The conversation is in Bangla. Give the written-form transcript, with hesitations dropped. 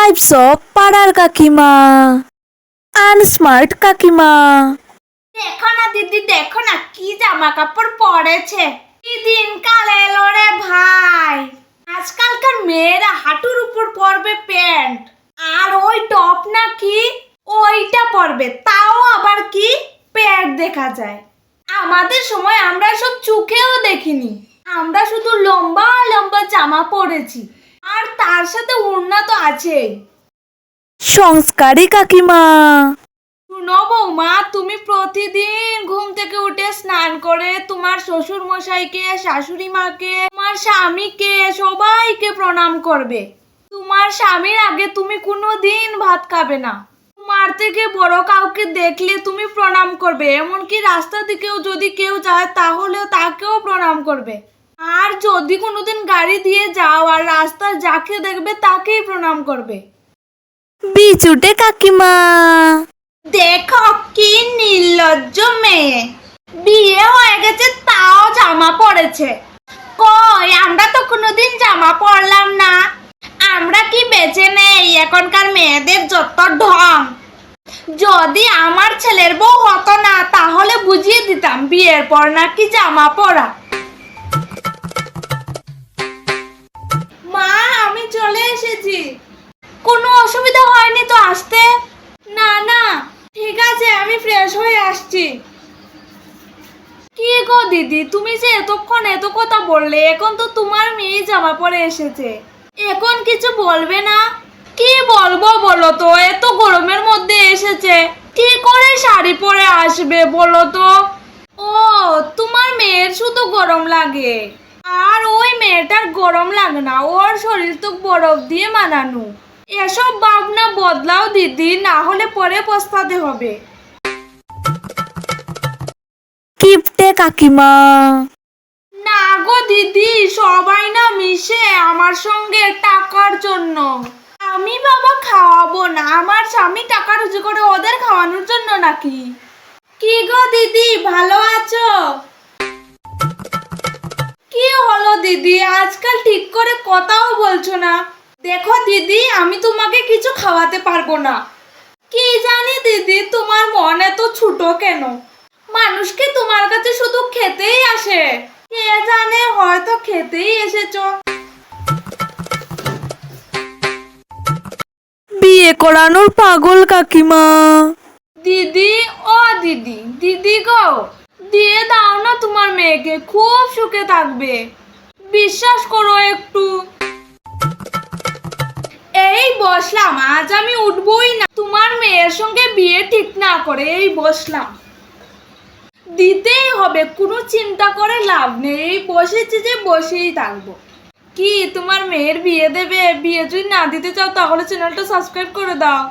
টাইপস অফ পাড়ার কাকিমা। আনস্মার্ট কাকিমা। দেখো না দিদি, দেখো না কি জামা কাপড় পরেছে। কি দিনকাল এলো রে ভাই। আজকালকার মেয়েরা হাঁটুর উপর পরবে প্যান্ট, আর ওই টপ না কি ওইটা পরবে, তাও আবার কি প্যান্ট দেখা যায়। আমাদের সময় আমরা সব চোখেও দেখিনি। আমরা শুধু লম্বা লম্বা জামা পরেছি, আর তার সাথে ওড়না তো আছেই। সংস্কারী কাকিমা। শুনো বৌমা, তুমি প্রতিদিন ঘুম থেকে উঠে স্নান করে তোমার শ্বশুর মশাইকে, শাশুড়ি মাকে, তোমার স্বামীকে, সবাইকে প্রণাম করবে। তোমার স্বামীর আগে তুমি কোনোদিন ভাত খাবে না। তোমার থেকে বড় কাউকে দেখলে তুমি প্রণাম করবে, এমনকি রাস্তা দিকেও যদি কেউ যায় তাহলে তাকেও প্রণাম করবে। আর যদি কোনোদিন গাড়ি দিয়ে যাও আর রাস্তায় যাকে দেখবে তাকেই প্রণাম করবে। বিচুটে কাকিমা। দেখো কি নির্লজ্জ মেয়ে, বিয়ে হয়ে গেছে তাও জামা পরেছে। কই, আমরা তো কোনোদিন জামা পরলাম না। আমরা কি বেঁচে নেই? এখনকার মেয়েদের যত ঢং। যদি আমার ছেলের বউ হতো না তাহলে বুঝিয়ে দিতাম বিয়ের পর নাকি জামা পরা। মা, আমি চলে এসেছি। কোনো অসুবিধা হয়নি তো আসতে? না না, ঠিক আছে, আমি ফ্রেশ হয়ে আসছি। কি গো দিদি, তুমি যে এতক্ষণ এত কথা বললে, এখন তো তোমার মেয়ে জামা পরে এসেছে, এখন কিছু বলবে না? কি বলবো বলো তো, এত গরমের মধ্যে এসেছে, কি করে শাড়ি পরে আসবে বলো তো? ও, তোমার মেয়ের শুধু গরম লাগে, আর ওই মেয়েটার গরম লাগে না, ওর শরীর তো বরফ দিয়ে বানানো। এসব ভাবনা বদলাও দিদি, না হলে পরে পস্তাতে হবে। কিপটে কাকিমা। না গো দিদি, সবাই না মিশে আমার সঙ্গে টাকার জন্য। আমি বাবা খাওয়াবো না, আমার স্বামী টাকা রুজি করে ওদের খাওয়ানোর জন্য নাকি? কি গো দিদি, ভালো আছো? কি হলো দিদি, আজকাল ঠিক করে কথাও বলছো না? দেখো দিদি, আমি তোমাকে কিছু খাওয়াতে পারবো না। কি জানি দিদি, তোমার মন এত ছোট কেন? মানুষকে তোমার কাছে শুধু খেতেই আসে। কে জানে, হয়তো খেতেই এসেছো। বিয়ে করানোর পাগল কাকিমা। দিদি, ও দিদি, দিদি গো, দিয়ে দাও না তোমার মেয়েকে, খুব সুখে থাকবে, বিশ্বাস করো একটু। এই বসলাম, আজ আমি উঠবই না তোমার মেয়ের সঙ্গে বিয়ে ঠিক না করে, এই বসলাম। দিতেই হবে, কোনো চিন্তা করে লাভ নেই, এই বসেছি যে বসেই থাকবো। কি তোমার মেয়ের বিয়ে দেবে? বিয়ে যদি না দিতে চাও তাহলে চ্যানেলটা সাবস্ক্রাইব করে দাও।